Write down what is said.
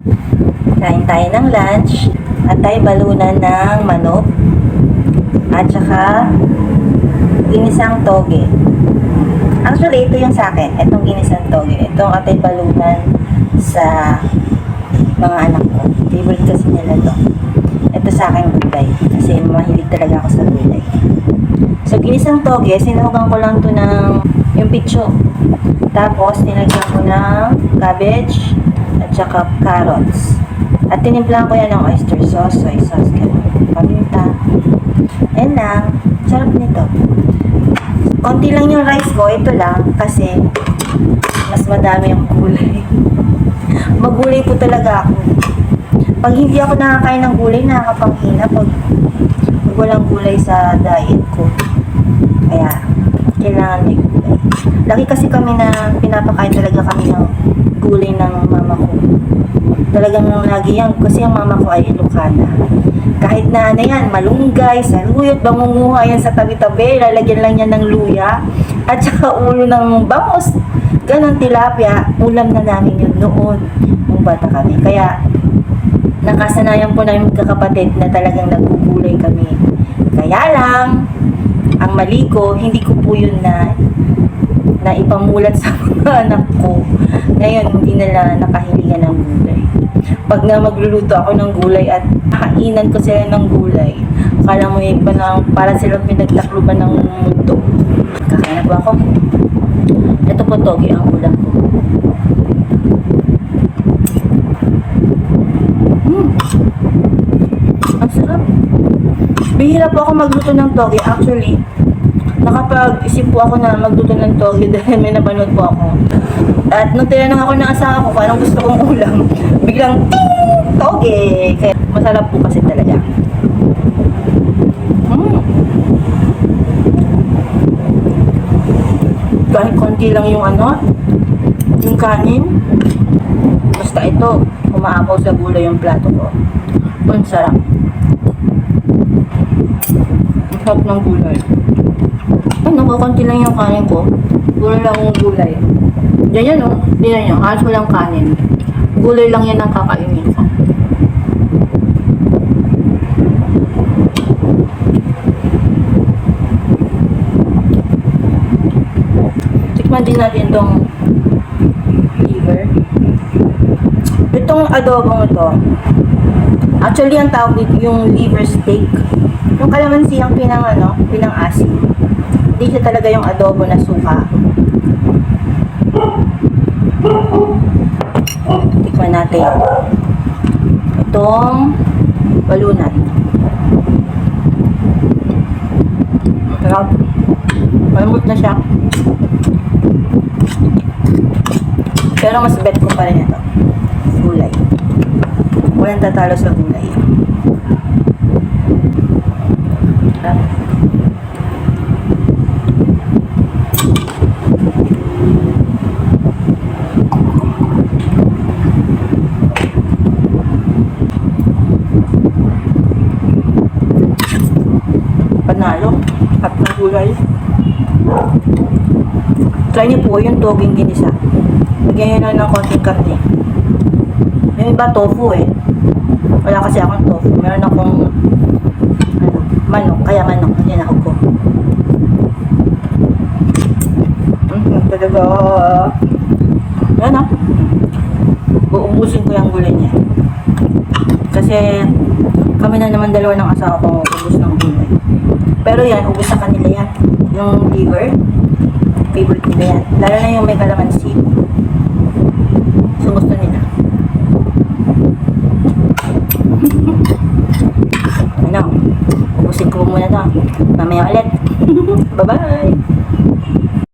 Kain tayo ng lunch at tayo balunan ng manok at saka ginisang toge. Actually, ito yung sa akin. Itong ginisang toge. Itong atay balunan sa mga anak ko. Favorite kasi nila to. Ito sa akin gulay. Kasi mahilig talaga ako sa gulay. So, ginisang toge, sinuhugan ko lang to ng yung pitso. Tapos, nilagyan ko ng cabbage at saka carrots. At tinimplan ko yan ng oyster sauce, soy sauce, paminta. And lang, sarap nito. Konti lang yung rice ko, ito lang, kasi mas madami yung gulay. Magulay po talaga ako. Pag hindi ako nakakain ng gulay, nakakapanghina pag walang gulay sa diet ko. Kaya, kailangan may gulay. Lagi kasi kami na pinapakain talaga kami ng gulay ng mama ko. Talagang lagi yan, kasi ang mama ko ay Ilocana. Kahit na ano yan, malunggay, saluyot, bangunguha yan sa tabi-tabi, lalagyan lang yan ng luya, at saka ulo ng bangus. Ganon tilapia, ulam na namin yun noon, nung bata kami. Kaya, nakasanayan po namin magkakapatid na talagang nagugulay kami. Kaya lang, ang mali ko, hindi ko po yun na ipamulat sa mga anak ko. Ngayon, hindi nila nakahiligan ng gulay. Pag na magluluto ako ng gulay at kainan ko sila ng gulay, akala mo yung para silang pinagtakluban ng mundo. Kakain na po ako. Ito po togi ang ulam ko. Ang sarap. Bihira po ako magluto ng togi. Actually, nakapag-isip po ako na magluto ng togi dahil may napanood po ako. At nung tinanong ako ng asawa ko kung anong gusto kong ulam, biglang ting! Toge! Kaya masarap po kasi talaga. Kahit konti lang yung yung kanin. Basta ito, umaapaw sa gulay yung plato ko. Ang sarap. Ang sarap ng gulay. Konti lang yung kanin ko. Puro lang yung gulay. Diyan yan o. Diyan yan. Halos walang kanin. Gulay lang yan ang kakainin ko. Tikman din natin itong liver. Itong adobong ito. Actually, ang tawag dito yung liver steak. Yung kalamansi ang pinang-asin. Hindi siya talaga yung adobo na suka. Tikman natin itong balunan. Sarap. Malambot na siya. Pero mas bet ko pa rin ito. Gulay. Walang tatalo sa gulay. Sarap. Panalo at ng gulay. Try niyo po yung toging ginisa. Lagyan nyo na ng konting karne. Yung iba tofu eh. Wala kasi akong tofu. Meron akong manok. Kaya manok. Yan ako ko. Talaga. Yan ah. Uubusin ko yung gulay niya. Kasi kami na naman dalawa ng asawa ko ubus ng gulay. Pero yan, ubus sa kanila yan. Yung liver, favorite nila yan. Lalo na yung may kalamansi. So, gusto nila. Ubusin ko muna ito. Mamaya ulit. Bye-bye!